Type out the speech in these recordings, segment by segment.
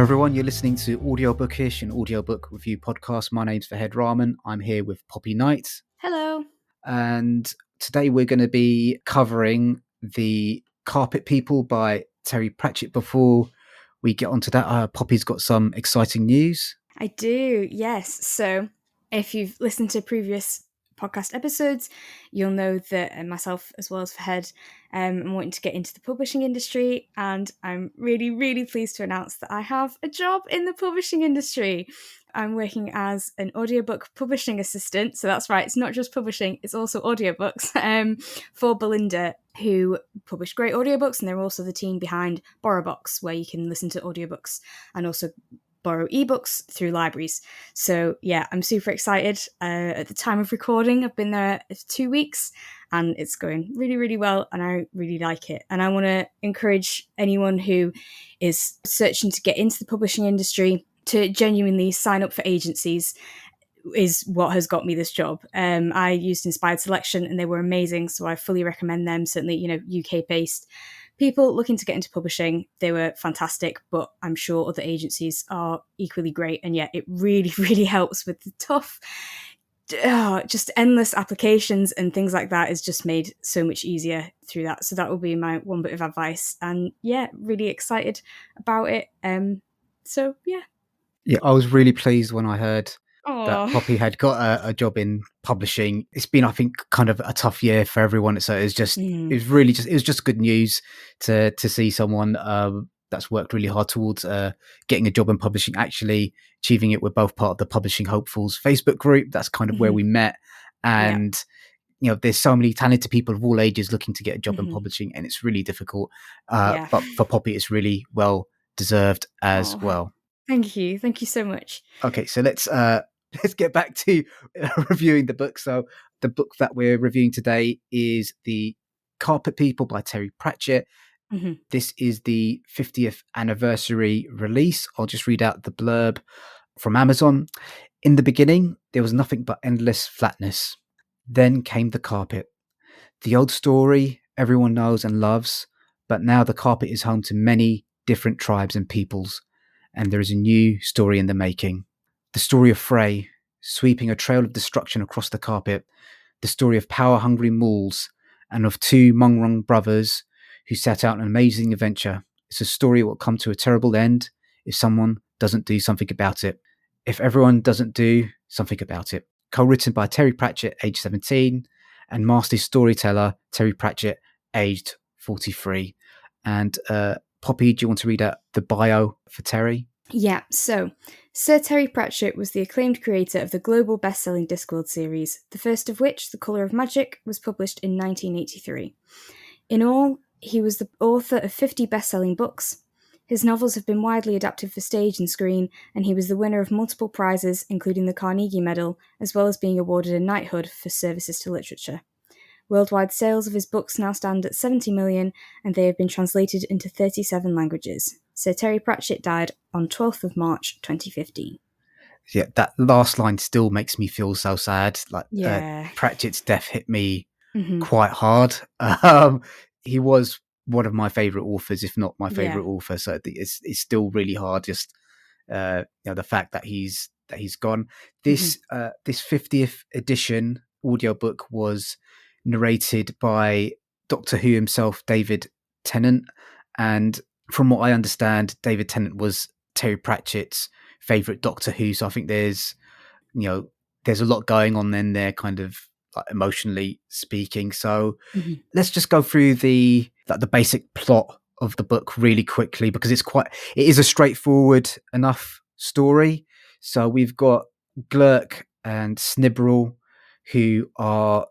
everyone, you're listening to Audiobookish, an audiobook review podcast. My name's Fahed Rahman. I'm here with Poppy Knight. Hello. And today we're going to be covering The Carpet People by Terry Pratchett. Before we get onto that, Poppy's got some exciting news. I do, yes. So if you've listened to previous podcast episodes, you'll know that myself, as well as Fahed, I'm wanting to get into the publishing industry, and I'm really, really pleased to announce that I have a job in the publishing industry. I'm working as an audiobook publishing assistant, so that's right, it's not just publishing, it's also audiobooks, for Belinda, who publish great audiobooks, and they're also the team behind BorrowBox, where you can listen to audiobooks and also borrow ebooks through libraries. So yeah, I'm super excited. At the time of recording, I've been there for 2 weeks and it's going really, really well, and I really like it. And I want to encourage anyone who is searching to get into the publishing industry to genuinely sign up for agencies. Is what has got me this job. I used Inspired Selection and they were amazing, so I fully recommend them. Certainly, UK based people looking to get into publishing, they were fantastic, but I'm sure other agencies are equally great. And yet it really, really helps with the tough, just endless applications and things like that is just made so much easier through that. So that will be my one bit of advice. And yeah, really excited about it. So yeah. Yeah, I was really pleased when I heard that Aww. Poppy had got a job in publishing. It's been, I think, kind of a tough year for everyone. So it was just good news to see someone that's worked really hard towards getting a job in publishing, actually achieving it. We're both part of the Publishing Hopefuls Facebook group. That's kind of where we met. And, there's so many talented people of all ages looking to get a job in publishing, and it's really difficult. But for Poppy, it's really well deserved as well. Thank you. Thank you so much. Okay, so let's get back to reviewing the book. So the book that we're reviewing today is The Carpet People by Terry Pratchett. This is the 50th anniversary release. I'll just read out the blurb from Amazon. In the beginning, there was nothing but endless flatness. Then came the carpet. The old story everyone knows and loves, but now the carpet is home to many different tribes and peoples, and there is a new story in the making. The story of Fray, sweeping a trail of destruction across the carpet. The story of power-hungry mouls, and of two Munrung brothers who set out on an amazing adventure. It's a story that will come to a terrible end if someone doesn't do something about it. If everyone doesn't do something about it. Co-written by Terry Pratchett, aged 17, and master storyteller Terry Pratchett, aged 43. And Poppy, do you want to read out the bio for Terry? Yeah, so Sir Terry Pratchett was the acclaimed creator of the global best-selling Discworld series, the first of which, The Colour of Magic, was published in 1983. In all, he was the author of 50 best-selling books. His novels have been widely adapted for stage and screen, and he was the winner of multiple prizes, including the Carnegie Medal, as well as being awarded a knighthood for services to literature. Worldwide sales of his books now stand at 70 million, and they have been translated into 37 languages. Sir Terry Pratchett died on 12th of March 2015. Yeah, that last line still makes me feel so sad. Pratchett's death hit me quite hard. He was one of my favourite authors, if not my favourite author. So it's still really hard. Just the fact that he's gone. This 50th edition audiobook was narrated by Doctor Who himself, David Tennant, and from what I understand, David Tennant was Terry Pratchett's favourite Doctor Who. So I think there's a lot going on in there, kind of like emotionally speaking. So let's just go through the basic plot of the book really quickly, because it is a straightforward enough story. So we've got Glurk and Snibberl, who are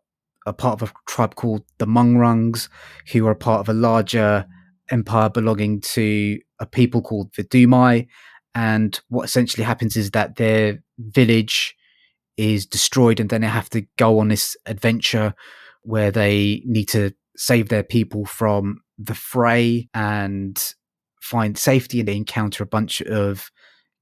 a part of a tribe called the Munrungs, who are a part of a larger empire belonging to a people called the Dumai. And what essentially happens is that their village is destroyed, and then they have to go on this adventure where they need to save their people from the Fray and find safety. And they encounter a bunch of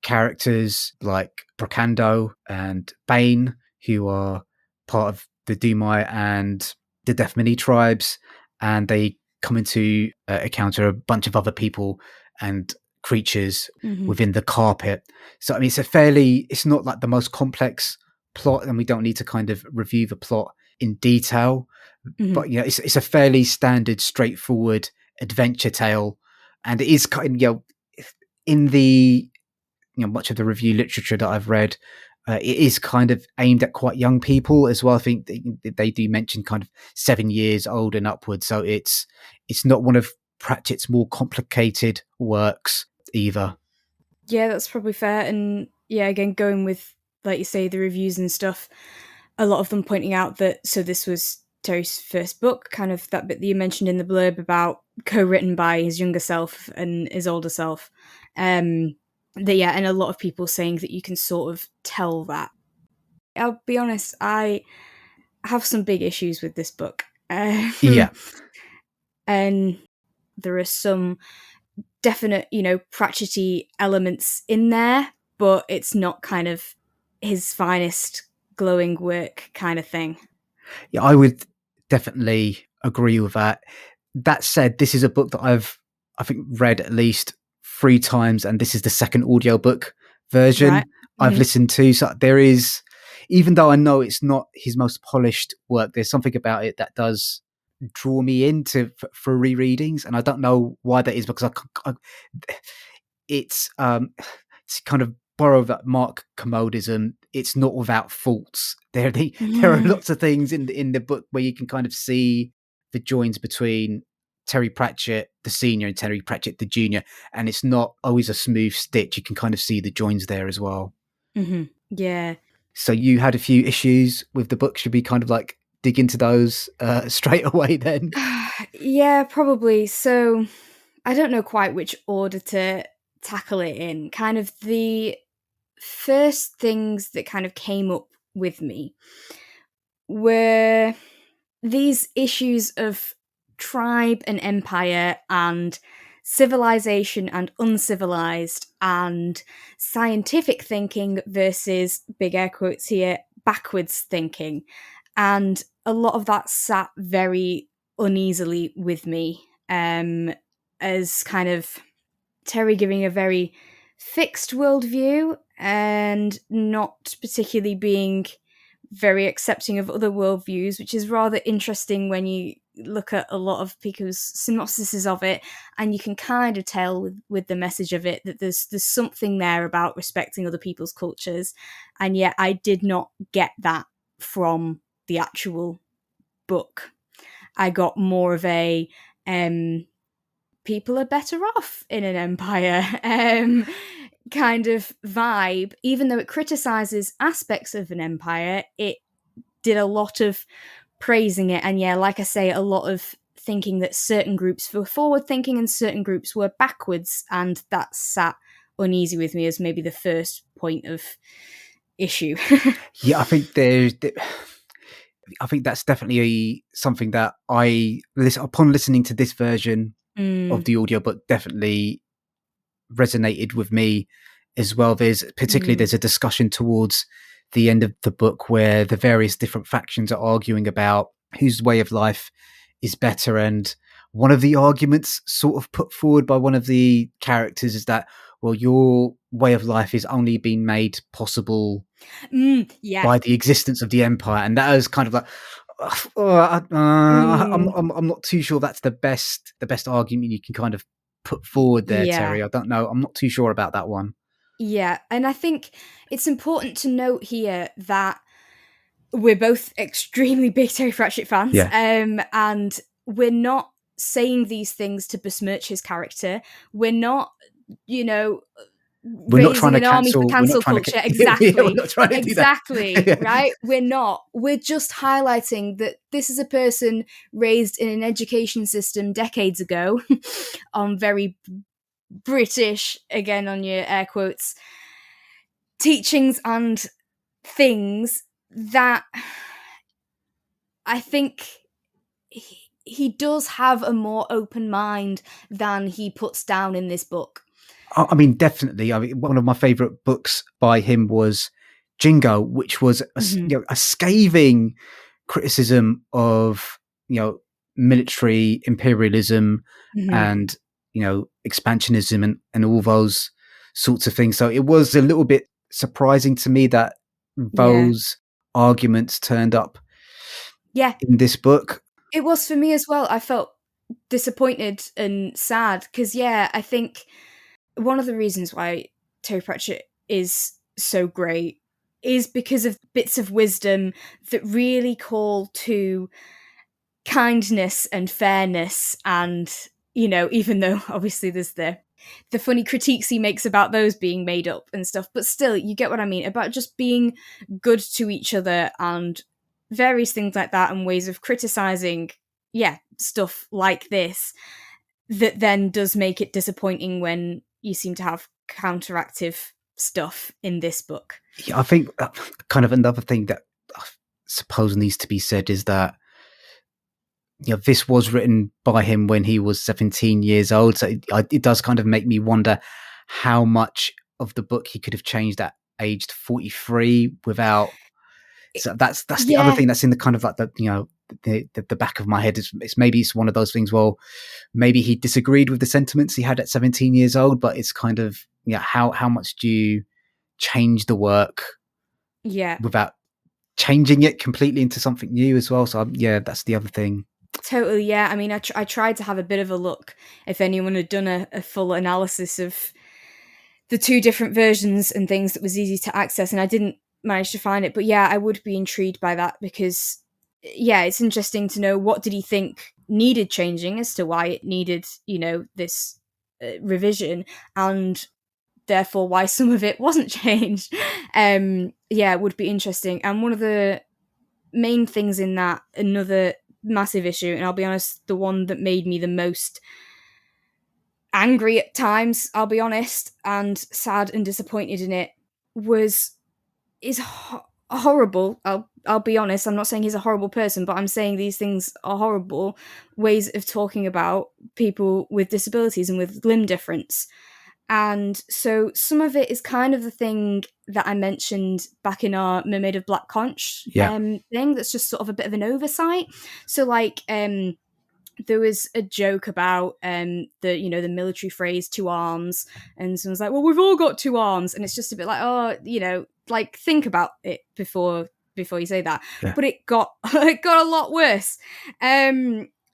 characters like Brocando and Bane, who are part of the Dumai and the Deathmini tribes, and they come into encounter a bunch of other people and creatures within the carpet. So I mean, it's not like the most complex plot, and we don't need to kind of review the plot in detail, but it's a fairly standard, straightforward adventure tale, and it is kind of, in the much of the review literature that I've read, it is kind of aimed at quite young people as well. I think they do mention kind of 7 years old and upwards, so it's not one of Pratchett's more complicated works either. Yeah, that's probably fair. And yeah, again, going with, like you say, the reviews and stuff, a lot of them pointing out that this was Terry's first book, kind of that bit that you mentioned in the blurb about co-written by his younger self and his older self. And a lot of people saying that you can sort of tell that. I'll be honest, I have some big issues with this book. Yeah. And there are some definite, Pratchett-y elements in there, but it's not kind of his finest glowing work kind of thing. Yeah, I would definitely agree with that. That said, this is a book that I think read at least 3 times, and this is the second audiobook version I've listened to. So there is, even though I know it's not his most polished work, there's something about it that does draw me into for rereadings, and I don't know why that is, because it's kind of borrow that Mark Commodism. It's not without faults. There are lots of things in the book where you can kind of see the joins between Terry Pratchett the senior and Terry Pratchett the junior, and it's not always a smooth stitch. You can kind of see the joins there as well. Yeah. So you had a few issues with the book. Should we kind of like dig into those straight away then? Yeah, probably. So I don't know quite which order to tackle it in. Kind of the first things that kind of came up with me were these issues of tribe and empire and civilization and uncivilized and scientific thinking versus, big air quotes here, backwards thinking. And a lot of that sat very uneasily with me, as kind of Terry giving a very fixed worldview and not particularly being very accepting of other worldviews, which is rather interesting when you look at a lot of people's synopsises of it, and you can kind of tell with the message of it that there's something there about respecting other people's cultures, and yet I did not get that from the actual book. I got more of a people are better off in an empire kind of vibe. Even though it criticizes aspects of an empire, it did a lot of praising it, and like I say, a lot of thinking that certain groups were forward thinking and certain groups were backwards, and that sat uneasy with me as maybe the first point of issue. Yeah, I think that's definitely something that upon listening to this version of the audiobook, definitely resonated with me as well. There's a discussion towards the end of the book where the various different factions are arguing about whose way of life is better, and one of the arguments sort of put forward by one of the characters is that, well, your way of life is only being made possible by the existence of the empire, and that is kind of like, I'm not too sure that's the best argument you can kind of put forward there, Terry. I don't know. I'm not too sure about that one. Yeah, and I think it's important to note here that we're both extremely big Terry Pratchett fans, and we're not saying these things to besmirch his character. We're not, we're not trying to army for cancel culture. Exactly. We're not trying to do that. Right? We're not. We're just highlighting that this is a person raised in an education system decades ago on very British, again on your air quotes, teachings and things that I think he does have a more open mind than he puts down in this book. I mean, definitely. I mean, one of my favourite books by him was Jingo, which was a scathing criticism of military imperialism and expansionism and all those sorts of things. So it was a little bit surprising to me that those arguments turned up in this book. It was for me as well. I felt disappointed and sad because, I think one of the reasons why Terry Pratchett is so great is because of bits of wisdom that really call to kindness and fairness, and even though obviously there's the funny critiques he makes about those being made up and stuff, but still, you get what I mean about just being good to each other and various things like that, and ways of criticizing stuff like this that then does make it disappointing when you seem to have counteractive stuff in this book. I think kind of another thing that I suppose needs to be said is that this was written by him when he was 17 years old. So it does kind of make me wonder how much of the book he could have changed at aged 43 without. So that's the other thing that's in the kind of like the back of my head is maybe it's one of those things. Well, maybe he disagreed with the sentiments he had at 17 years old, but it's kind of how much do you change the work without changing it completely into something new as well. So that's the other thing. Totally, I mean, I tried to have a bit of a look if anyone had done a full analysis of the two different versions and things that was easy to access, and I didn't manage to find it. But I would be intrigued by that because it's interesting to know what did he think needed changing as to why it needed this revision, and therefore why some of it wasn't changed. It would be interesting. And one of the main things in that, another massive issue, and I'll be honest, the one that made me the most angry at times, I'll be honest, and sad and disappointed in it, is horrible. I'll be honest, I'm not saying he's a horrible person, but I'm saying these things are horrible ways of talking about people with disabilities and with limb difference. And so some of it is kind of the thing that I mentioned back in our Mermaid of Black Conch thing, that's just sort of a bit of an oversight. So there was a joke about the military phrase 2 arms, and someone's like, well, we've all got 2 arms, and it's just a bit like, think about it before you say that. But it got a lot worse.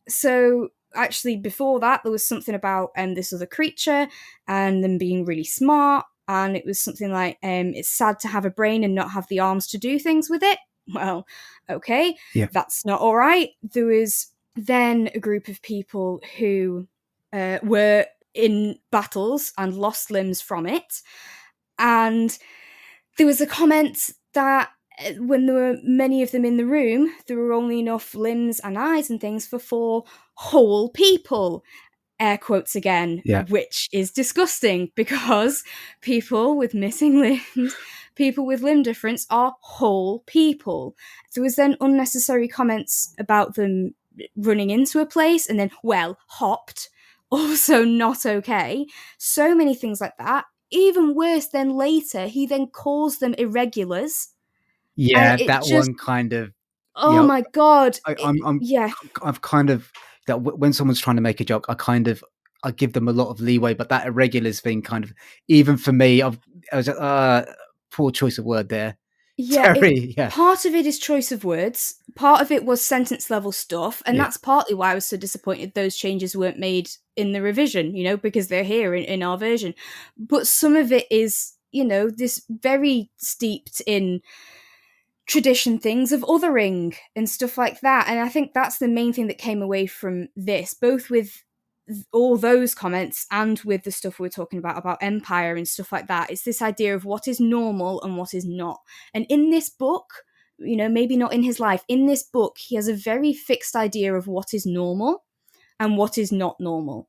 So actually before that there was something about this other creature and them being really smart, and it was something like it's sad to have a brain and not have the arms to do things with it. Well, okay, that's not all right. There was then a group of people who were in battles and lost limbs from it, and there was a comment that when there were many of them in the room, there were only enough limbs and eyes and things for 4 whole people. Air quotes again, which is disgusting because people with missing limbs, people with limb difference are whole people. There was then unnecessary comments about them running into a place and then, hopped. Also not okay. So many things like that. Even worse, then later, he then calls them irregulars. That just, one kind of... Oh my God. I've kind of... that when someone's trying to make a joke, I give them a lot of leeway, but that irregulars thing kind of... Even for me, I was poor choice of word there. Terry, part of it is choice of words. Part of it was sentence level stuff, and that's partly why I was so disappointed those changes weren't made in the revision, because they're here in our version. But some of it is, this very steeped in tradition things of othering and stuff like that. And I think that's the main thing that came away from this, both with all those comments and with the stuff we're talking about empire and stuff like that. It's this idea of what is normal and what is not. And in this book, maybe not in his life, in this book, he has a very fixed idea of what is normal and what is not normal.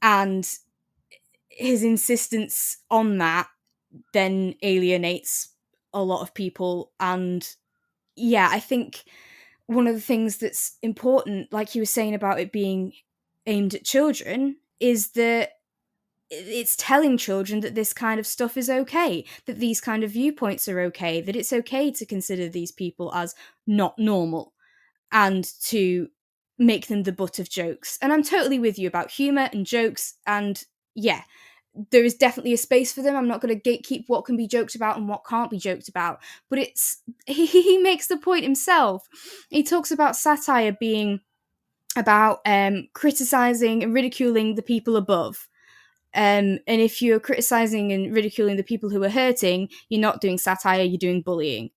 And his insistence on that then alienates a lot of people. And I think one of the things that's important, like you were saying about it being aimed at children, is that it's telling children that this kind of stuff is okay, that these kind of viewpoints are okay, that it's okay to consider these people as not normal and to make them the butt of jokes. And I'm totally with you about humour and jokes, and yeah, there is definitely a space for them. I'm not going to gatekeep what can be joked about and what can't be joked about. But he makes the point himself. He talks about satire being about criticizing and ridiculing the people above. And if you're criticizing and ridiculing the people who are hurting, you're not doing satire, you're doing bullying.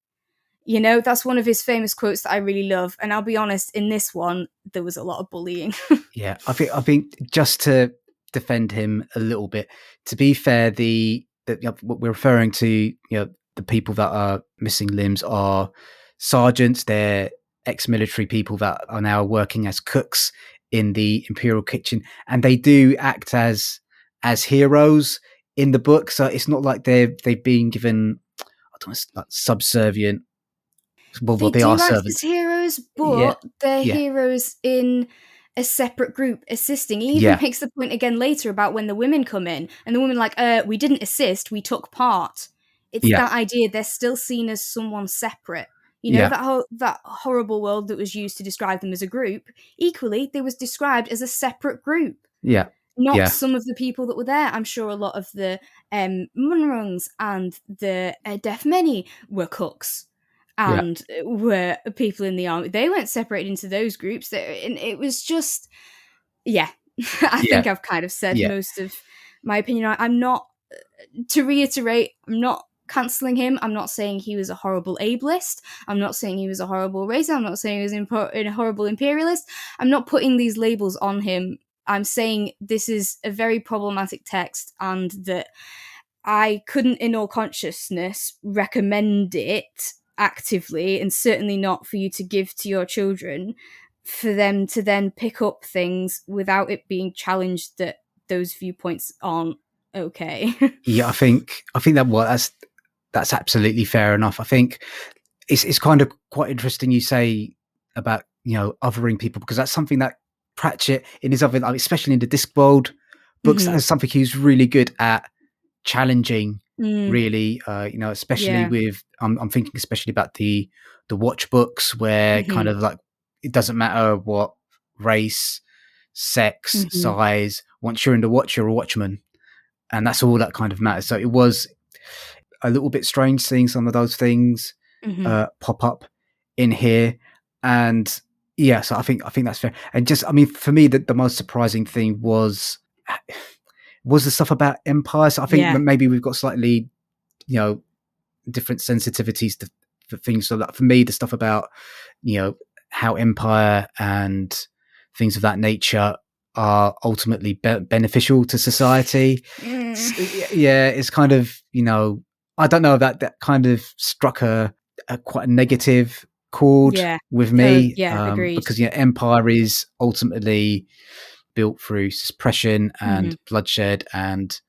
You know, that's one of his famous quotes that I really love. And I'll be honest, in this one, there was a lot of bullying. Yeah, I think just to defend him a little bit, to be fair, what we're referring to, the people that are missing limbs are sergeants. They're ex-military people that are now working as cooks in the imperial kitchen, and they do act as heroes in the book. So it's not like they've been given, I don't know, like subservient. Well, they are act servants. as heroes, but they're heroes in a separate group assisting. He even makes the point again later about when the women come in, and the women are like, we didn't assist, we took part. It's that idea, they're still seen as someone separate. You know, that horrible word that was used to describe them as a group, equally, they was described as a separate group. Yeah. Not some of the people that were there. I'm sure a lot of the Munrungs and the deaf many were cooks and were people in the army. They weren't separated into those groups. And it was just, I think I've kind of said most of my opinion. I'm not, to reiterate, I'm not cancelling him. I'm not saying he was a horrible ableist. I'm not saying he was a horrible racist. I'm not saying he was a horrible imperialist. I'm not putting these labels on him. I'm saying this is a very problematic text, and that I couldn't in all consciousness recommend it actively, and certainly not for you to give to your children, for them to then pick up things without it being challenged that those viewpoints aren't okay. I think that's absolutely fair enough. I think it's kind of quite interesting you say about, othering people, because that's something that Pratchett in his other, especially in the Discworld books, that's something he's really good at challenging. Really, especially with I'm thinking especially about the watch books, where kind of like it doesn't matter what race, sex, size. Once you're in the watch, you're a watchman, and that's all that kind of matters. So it was a little bit strange seeing some of those things pop up in here, and so I think that's fair. And just, I mean, for me, the most surprising thing was the stuff about empire. So I think maybe we've got slightly, different sensitivities to things. So that for me, the stuff about, how empire and things of that nature are ultimately beneficial to society. It's kind of, I don't know, that kind of struck a quite a negative chord with me. Agreed. Because empire is ultimately built through suppression and bloodshed and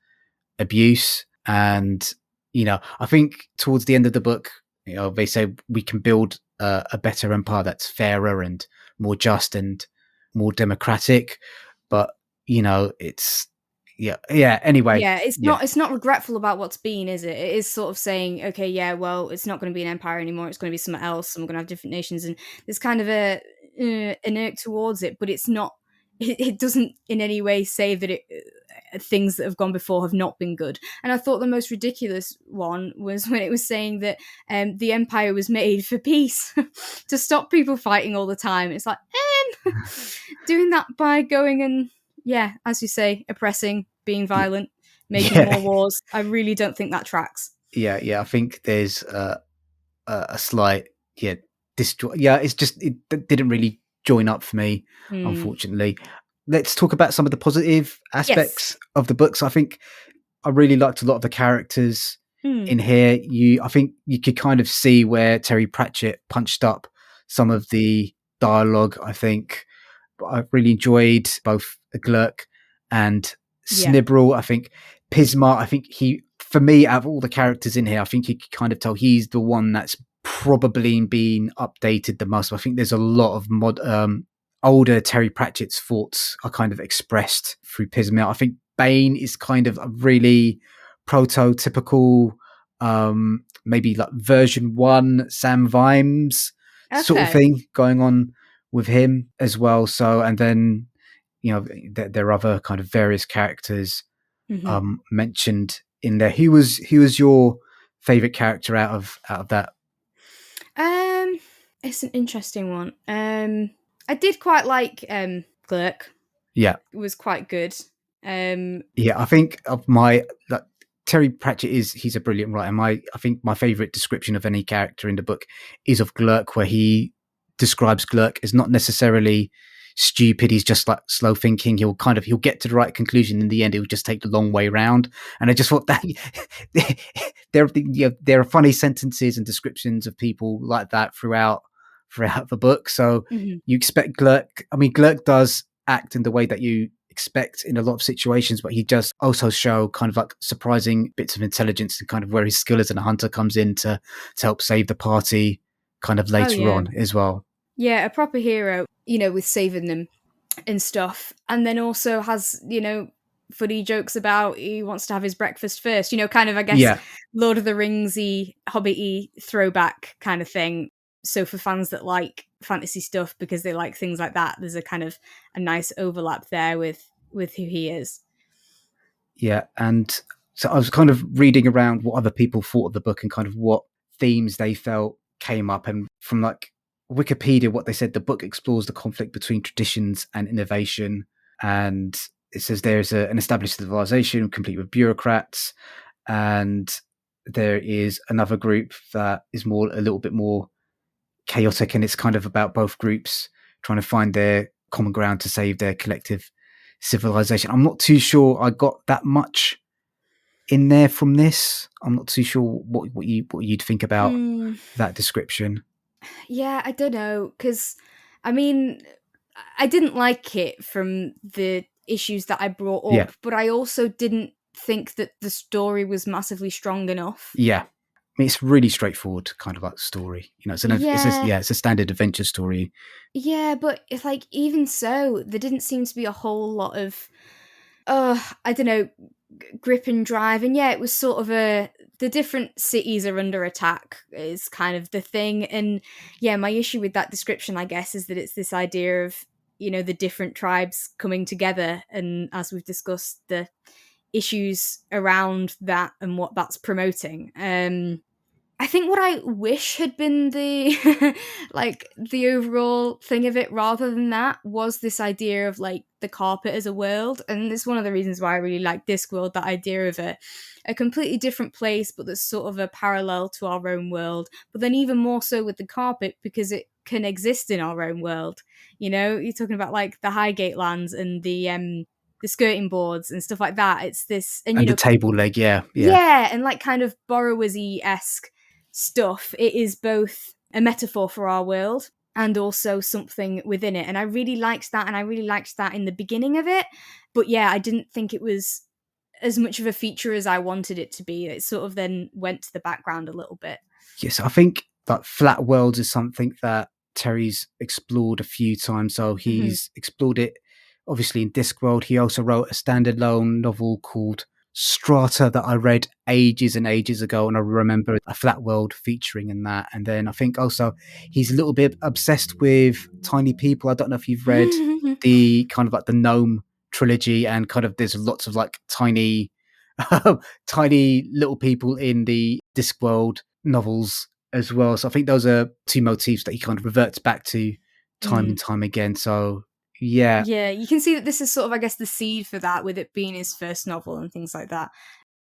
abuse. And I think towards the end of the book, they say we can build a better empire that's fairer and more just and more democratic. But it's anyway, it's not regretful about what's been, is it? It is sort of saying, okay, well, it's not going to be an empire anymore, it's going to be something else, and we're going to have different nations, and there's kind of an irk towards it, but it's not, it doesn't in any way say that things that have gone before have not been good. And I thought the most ridiculous one was when it was saying that the empire was made for peace, to stop people fighting all the time. It's like, doing that by going and, as you say, oppressing, being violent, making more wars. I really don't think that tracks. I think there's a slight it's just, it didn't really join up for me, unfortunately. Let's talk about some of the positive aspects of the books. I think I really liked a lot of the characters in here. I think you could kind of see where Terry Pratchett punched up some of the dialogue, I think. But I really enjoyed both Glurk and Snibble. I think Pismar, I think for me, out of all the characters in here, I think you could kind of tell he's the one that's probably been updated the most. I think there's a lot of older Terry Pratchett's thoughts are kind of expressed through Pismar. I think Bane is kind of a really prototypical, maybe like version 1 Sam Vimes sort of thing going on with him as well. So, and then, there are other kind of various characters mentioned in there. Who was your favorite character out of that? It's an interesting one. I did quite like Glurk. Yeah, it was quite good. I think of my Terry Pratchett he's a brilliant writer. I think my favorite description of any character in the book is of Glurk, where he describes Glurk as not necessarily stupid. He's just like slow thinking. He'll get to the right conclusion in the end. He'll just take the long way round. And I just thought that there are funny sentences and descriptions of people like that throughout the book. So you expect Glurk. I mean, Glurk does act in the way that you expect in a lot of situations, but he just also show kind of like surprising bits of intelligence and kind of where his skill as a hunter comes in to help save the party kind of later on as well. Yeah, a proper hero, with saving them and stuff. And then also has, funny jokes about he wants to have his breakfast first, kind of, I guess, Lord of the Rings-y, Hobbit-y throwback kind of thing. So for fans that like fantasy stuff because they like things like that, there's a kind of a nice overlap there with who he is. Yeah, and so I was kind of reading around what other people thought of the book and kind of what themes they felt came up. And from like Wikipedia, what they said, the book explores the conflict between traditions and innovation. And it says there's an established civilization complete with bureaucrats, and there is another group that is a little bit more chaotic, and it's kind of about both groups trying to find their common ground to save their collective civilization. I'm not too sure I got that much in there from this. I'm not too sure what you'd think about that description. Yeah, I don't know, because I mean, I didn't like it from the issues that I brought up, but I also didn't think that the story was massively strong enough. Yeah. I mean, it's really straightforward kind of like story. It's a standard adventure story. Yeah, but it's like, even so, there didn't seem to be a whole lot of, I don't know, grip and drive. And yeah, it was sort of the different cities are under attack is kind of the thing. And yeah, my issue with that description, I guess, is that it's this idea of, the different tribes coming together. And as we've discussed, the issues around that and what that's promoting. I think what I wish had been the the overall thing of it rather than that was this idea of like the carpet as a world. And it's one of the reasons why I really like Discworld, that idea of a completely different place, but that's sort of a parallel to our own world. But then even more so with the carpet, because it can exist in our own world. You're talking about like the Highgate lands and the skirting boards and stuff like that. It's this, and the table leg, yeah, and like kind of Borrowersy-esque stuff. It is both a metaphor for our world and also something within it. And I really liked that, and I really liked that in the beginning of it. But yeah, I didn't think it was as much of a feature as I wanted it to be. It sort of then went to the background a little bit. Yes, I think that flat worlds is something that Terry's explored a few times. So he's explored it obviously in Discworld. He also wrote a standalone novel called Strata that I read ages and ages ago, and I remember a flat world featuring in that. And then I think also he's a little bit obsessed with tiny people. I don't know if you've read the kind of like the Gnome trilogy, and kind of there's lots of like tiny little people in the Discworld novels as well. So I think those are two motifs that he kind of reverts back to time and time again. So yeah, you can see that this is sort of, I guess, the seed for that, with it being his first novel and things like that.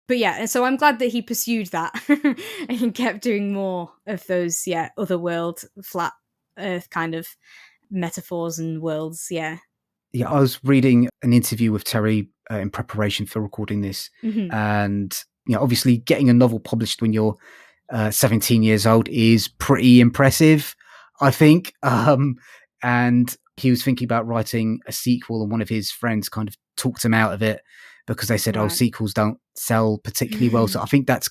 But yeah, and so I'm glad that he pursued that and he kept doing more of those other world, flat earth kind of metaphors and worlds. I was reading an interview with Terry in preparation for recording this, and obviously getting a novel published when you're 17 years old is pretty impressive, I think. And he was thinking about writing a sequel, and one of his friends kind of talked him out of it because they said, sequels don't sell particularly well. So I think that's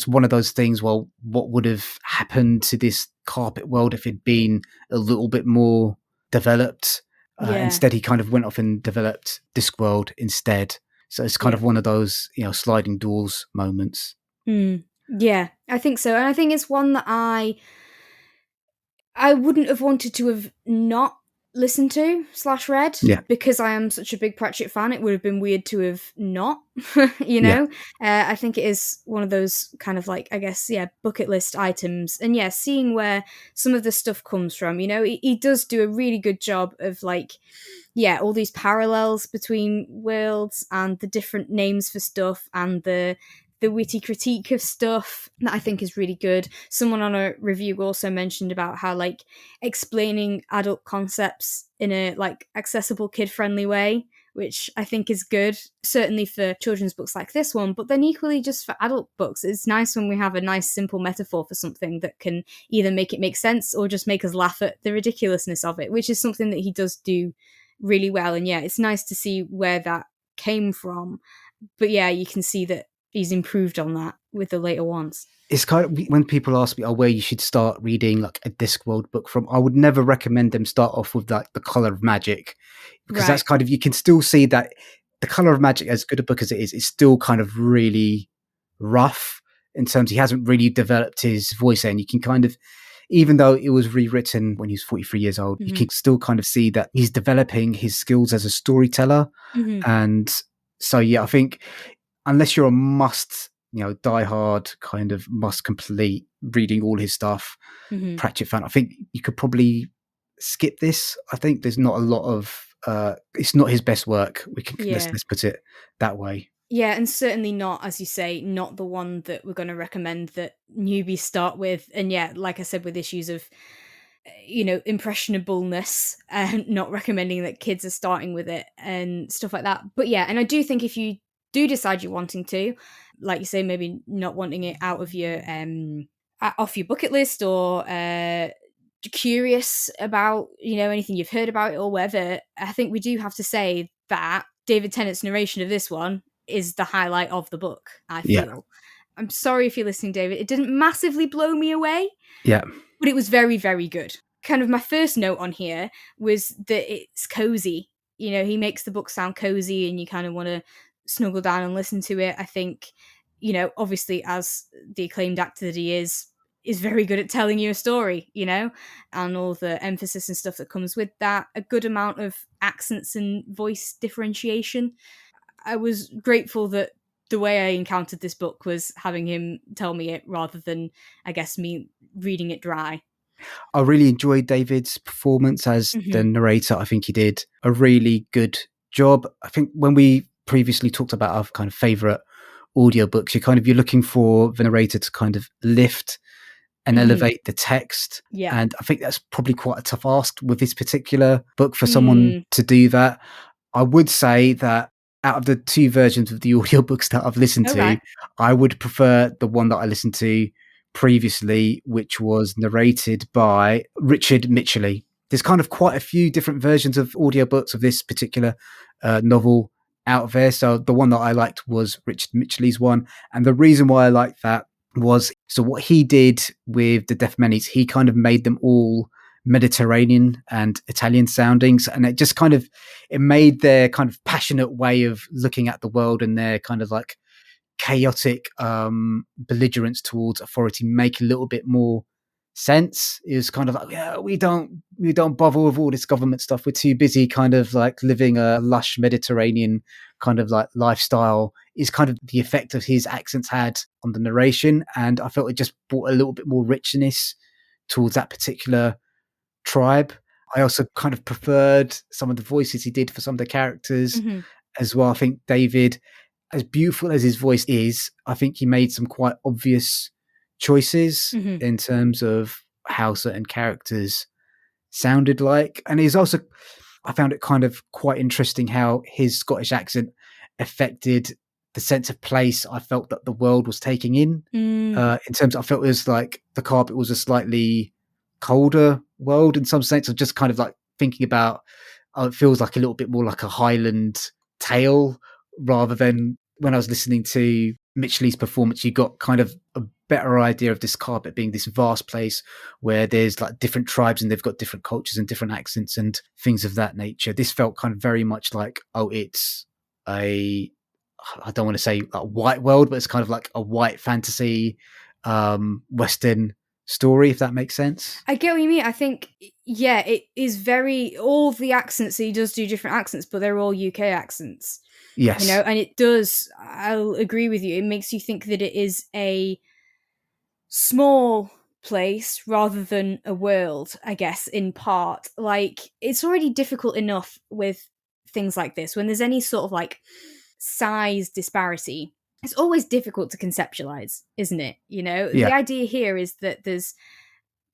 one of those things. Well, what would have happened to this carpet world if it'd been a little bit more developed? Instead, he kind of went off and developed Discworld instead. So it's kind of one of those, sliding doors moments. Yeah, I think so. And I think it's one that I wouldn't have wanted to have not listened to / read, because I am such a big Pratchett fan. It would have been weird to have not, you know. I think it is one of those kind of like, I guess, bucket list items. And seeing where some of the stuff comes from, he does do a really good job of like, all these parallels between worlds and the different names for stuff and the witty critique of stuff that I think is really good. Someone on a review also mentioned about how like explaining adult concepts in a like accessible kid-friendly way, which I think is good, certainly for children's books like this one, but then equally just for adult books. It's nice when we have a nice simple metaphor for something that can either make it make sense or just make us laugh at the ridiculousness of it, which is something that he does do really well. And it's nice to see where that came from. But you can see that he's improved on that with the later ones. It's kind of, when people ask me, where you should start reading like a Discworld book from, I would never recommend them start off with like The Colour of Magic, because that's kind of, you can still see that The Colour of Magic, as good a book as it is, it's still kind of really rough in terms, he hasn't really developed his voice, and you can kind of, even though it was rewritten when he was 43 years old, you can still kind of see that he's developing his skills as a storyteller. And so, I think unless you're a must, diehard kind of must complete reading all his stuff, Pratchett fan, I think you could probably skip this. I think there's not a lot of, it's not his best work. Let's put it that way. Yeah, and certainly not, as you say, not the one that we're going to recommend that newbies start with. And like I said, with issues of, impressionableness, and not recommending that kids are starting with it and stuff like that. But and I do think if you do decide you're wanting to, like you say, maybe not wanting it out of your off your bucket list, or curious about anything you've heard about it or whatever, I think we do have to say that David Tennant's narration of this one is the highlight of the book, I feel. I'm sorry if you're listening, David. It didn't massively blow me away. But it was very, very good. Kind of my first note on here was that it's cozy. He makes the book sound cozy and you kind of want to snuggle down and listen to it. I think, obviously as the acclaimed actor that he is very good at telling you a story, and all the emphasis and stuff that comes with that. A good amount of accents and voice differentiation. I was grateful that the way I encountered this book was having him tell me it rather than, I guess, me reading it dry. I really enjoyed David's performance as the narrator. I think he did a really good job. I think when we previously talked about our kind of favourite audiobooks, you're looking for the narrator to kind of lift and elevate the text. And I think that's probably quite a tough ask with this particular book for someone to do that. I would say that out of the two versions of the audiobooks that I've listened to, I would prefer the one that I listened to previously, which was narrated by Richard Mitchley. There's kind of quite a few different versions of audiobooks of this particular novel out there. So the one that I liked was Richard Mitchley's one. And the reason why I liked that was, so what he did with the Deaf Menes, he kind of made them all Mediterranean and Italian soundings, and it just kind of, it made their kind of passionate way of looking at the world and their kind of like chaotic belligerence towards authority make a little bit more sense. It was kind of like, we don't bother with all this government stuff, we're too busy kind of like living a lush Mediterranean kind of like lifestyle, is kind of the effect of his accents had on the narration. And I felt it just brought a little bit more richness towards that particular tribe. I also kind of preferred some of the voices he did for some of the characters as well. I think David, as beautiful as his voice is, I think he made some quite obvious choices in terms of how certain characters sounded like. And he's also, I found it kind of quite interesting how his Scottish accent affected the sense of place I felt that the world was taking in terms of, I felt it was like the carpet was a slightly colder world in some sense of just kind of like thinking about, it feels like a little bit more like a Highland tale rather than when I was listening to Mitchley's performance, you got kind of a better idea of this carpet being this vast place where there's like different tribes and they've got different cultures and different accents and things of that nature. This felt kind of very much like, it's I don't want to say a white world, but it's kind of like a white fantasy Western story, if that makes sense. I get what you mean. I think, yeah, it is all the accents, he does do different accents, but they're all UK accents. Yes. And it does, I'll agree with you, it makes you think that it is a small place rather than a world, I guess, in part. Like, it's already difficult enough with things like this. When there's any sort of like size disparity, it's always difficult to conceptualize, isn't it? The Yeah. idea here is that there's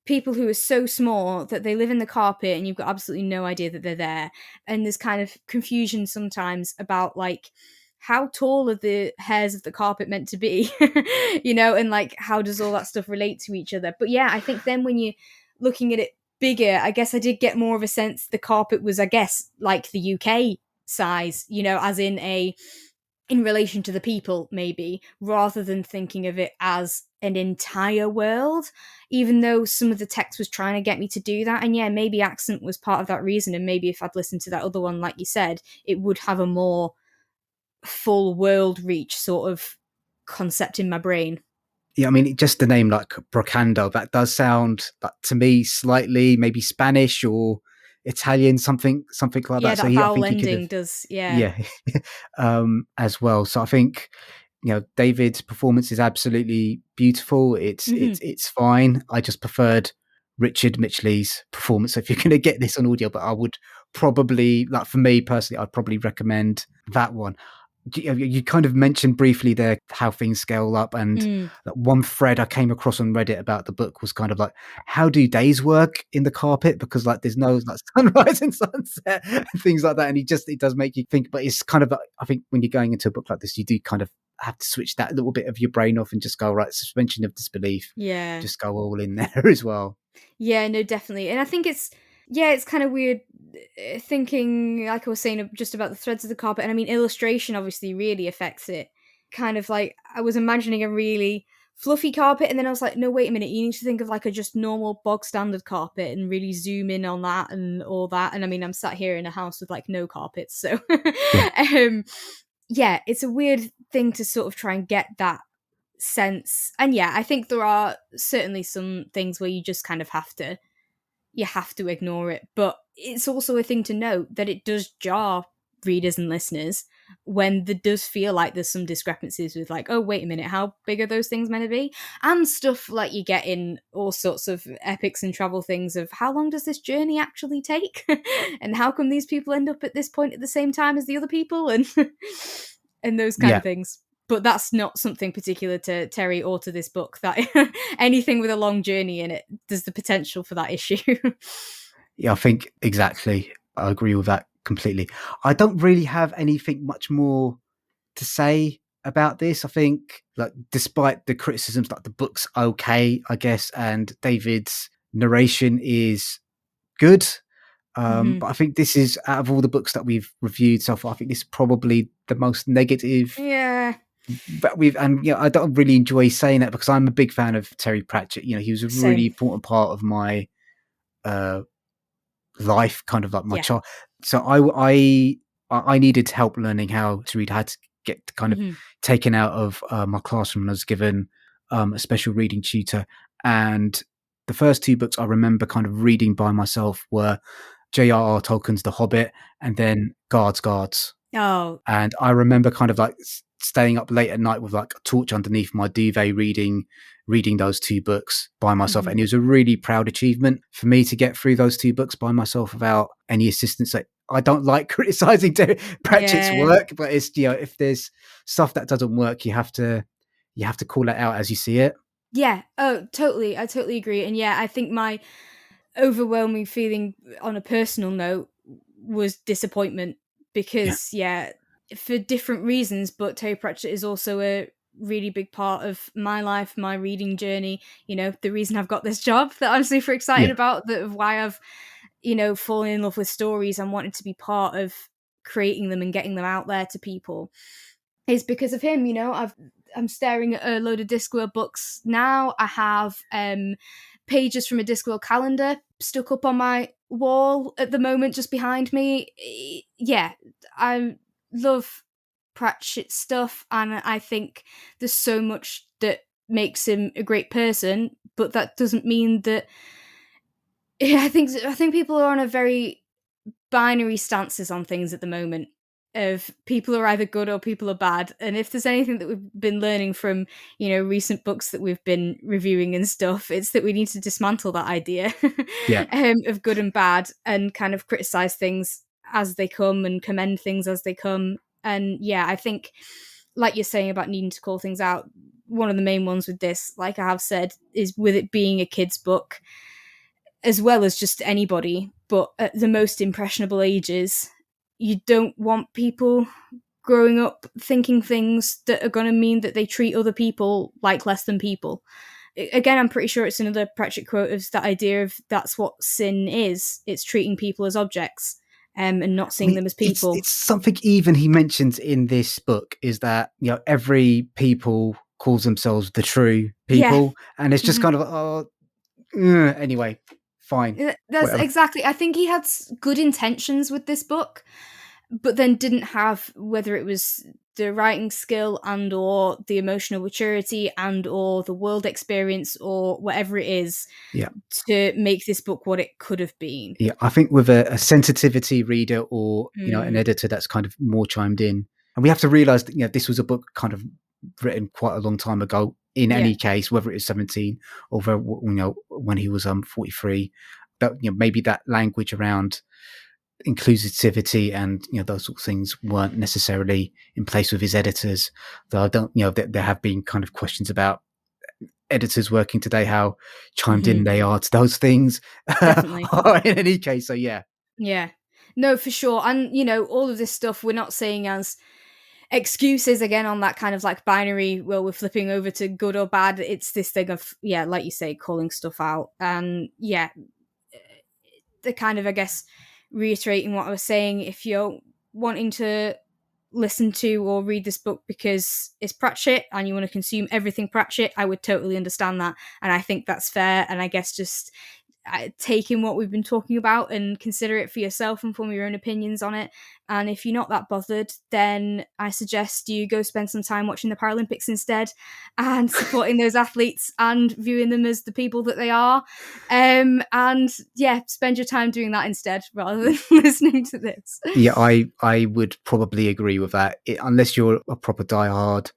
people who are so small that they live in the carpet and you've got absolutely no idea that they're there. And there's kind of confusion sometimes about like, how tall are the hairs of the carpet meant to be? And like, how does all that stuff relate to each other? But yeah, I think then when you're looking at it bigger, I guess I did get more of a sense the carpet was, I guess, like the UK size, as in relation to the people, maybe, rather than thinking of it as an entire world, even though some of the text was trying to get me to do that. And yeah, maybe accent was part of that reason. And maybe if I'd listened to that other one, like you said, it would have a more full world reach sort of concept in my brain. Yeah, I mean, just the name like Brocando, that does sound like, to me, slightly maybe Spanish or Italian, something like Yeah, that. So that I vowel think he could have, ending does, yeah. yeah, as well. So I think David's performance is absolutely beautiful. It's fine. I just preferred Richard Mitchley's performance. So if you're going to get this on audio, but I would probably, like for me personally, I'd probably recommend that one. You kind of mentioned briefly there how things scale up, and one thread I came across on Reddit about the book was kind of like, how do days work in the carpet, because like there's no like sunrise and sunset and things like that, and it does make you think. But it's kind of, I think when you're going into a book like this, you do kind of have to switch that little bit of your brain off and just go, right, suspension of disbelief, just go all in there as well. Yeah, no, definitely. And I think it's kind of weird thinking, like I was saying, just about the threads of the carpet. And I mean, illustration obviously really affects it. Kind of like, I was imagining a really fluffy carpet, and then I was like, no, wait a minute, you need to think of like a just normal bog standard carpet and really zoom in on that and all that. And I mean, I'm sat here in a house with like no carpets, so Yeah. yeah, it's a weird thing to sort of try and get that sense. And yeah, I think there are certainly some things where you just kind of have to ignore it, but it's also a thing to note that it does jar readers and listeners when there does feel like there's some discrepancies with like, oh wait a minute, how big are those things meant to be, and stuff like you get in all sorts of epics and travel things of how long does this journey actually take and how come these people end up at this point at the same time as the other people, and and those kind of things. But that's not something particular to Terry or to this book, that anything with a long journey in it, there's the potential for that issue. Yeah, I think exactly. I agree with that completely. I don't really have anything much more to say about this. I think, like, despite the criticisms, like the book's okay, I guess, and David's narration is good. But I think this is, out of all the books that we've reviewed so far, I think this is probably the most negative. Yeah. But I don't really enjoy saying that because I'm a big fan of Terry Pratchett. He was a really important part of my life, kind of like my child. So I needed help learning how to read. I had to get kind of taken out of my classroom, and I was given a special reading tutor. And the first two books I remember kind of reading by myself were J.R.R. Tolkien's The Hobbit and then Guards. Oh. And I remember kind of like staying up late at night with like a torch underneath my duvet reading those two books by myself. And it was a really proud achievement for me to get through those two books by myself without any assistance. Like, I don't like criticizing Pratchett's work, but it's, if there's stuff that doesn't work, you have to call it out as you see it. Yeah. Oh, totally. I totally agree. And yeah, I think my overwhelming feeling on a personal note was disappointment because for different reasons, but Terry Pratchett is also a really big part of my life, my reading journey, the reason I've got this job that I'm super excited about, of why I've fallen in love with stories and wanted to be part of creating them and getting them out there to people, is because of him. I'm staring at a load of Discworld books now. I have pages from a Discworld calendar stuck up on my wall at the moment, just behind me. Yeah, I love Pratchett stuff, and I think there's so much that makes him a great person, but that doesn't mean that. I think people are on a very binary stances on things at the moment. Of people are either good or people are bad, and if there's anything that we've been learning from recent books that we've been reviewing and stuff, it's that we need to dismantle that idea of good and bad, and kind of criticize things as they come and commend things as they come. And I think, like you're saying about needing to call things out, one of the main ones with this, like I have said, is with it being a kid's book as well as just anybody, but at the most impressionable ages, you don't want people growing up thinking things that are going to mean that they treat other people like less than people. Again, I'm pretty sure it's another Pratchett quote of that idea of that's what sin is. It's treating people as objects and not seeing them as people. It's something even he mentions in this book is that, every people calls themselves the true people. And it's just kind of, anyway, fine. That's whatever. Exactly. I think he had good intentions with this book, but then didn't have, whether it was the writing skill and or the emotional maturity and or the world experience or whatever it is to make this book what it could have been. I think with a sensitivity reader or an editor that's kind of more chimed in, and we have to realize that this was a book kind of written quite a long time ago in any case, whether it was 17 or when he was 43, that maybe that language around inclusivity and those sort of things weren't necessarily in place with his editors. Though I don't there have been kind of questions about editors working today, how chimed in they are to those things. Definitely. In any case, so no, for sure. And all of this stuff we're not saying as excuses again on that kind of like binary, well, we're flipping over to good or bad. It's this thing of like you say, calling stuff out. And the kind of, I guess, reiterating what I was saying, if you're wanting to listen to or read this book because it's Pratchett and you want to consume everything Pratchett, I would totally understand that, and I think that's fair. And I guess just take in what we've been talking about and consider it for yourself and form your own opinions on it. And if you're not that bothered, then I suggest you go spend some time watching the Paralympics instead and supporting those athletes and viewing them as the people that they are. And spend your time doing that instead rather than listening to this. I would probably agree with that. Unless you're a proper diehard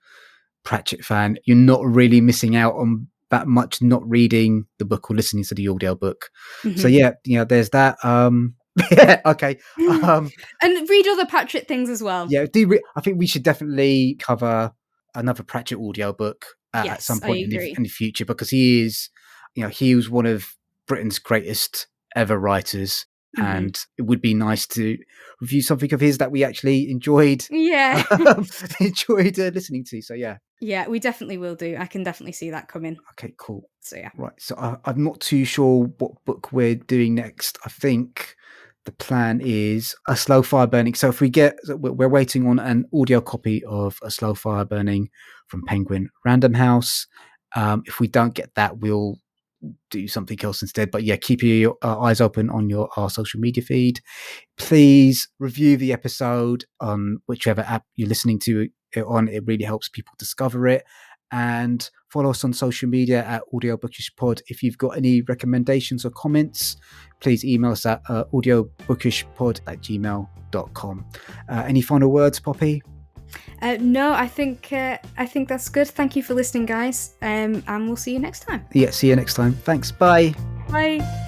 Pratchett fan, you're not really missing out on that much not reading the book or listening to the audio book. So there's that. Okay. And read other Pratchett things as well. I think we should definitely cover another Pratchett audio book at some point in the future, because he is, he was one of Britain's greatest ever writers. And it would be nice to review something of his that we actually enjoyed listening to. So we definitely will do. I can definitely see that coming. Okay, cool. So right. So I'm not too sure what book we're doing next. I think the plan is A Slow Fire Burning. So if we're waiting on an audio copy of A Slow Fire Burning from Penguin Random House. If we don't get that, we'll do something else instead. But keep your eyes open on our social media feed. Please review the episode on whichever app you're listening to it on. It really helps people discover it. And follow us on social media at audiobookishpod. If you've got any recommendations or comments, please email us at audiobookishpod@gmail.com. Any final words, Poppy? No, I think that's good. Thank you for listening, guys. And we'll see you next time. See you next time. Thanks. Bye. Bye.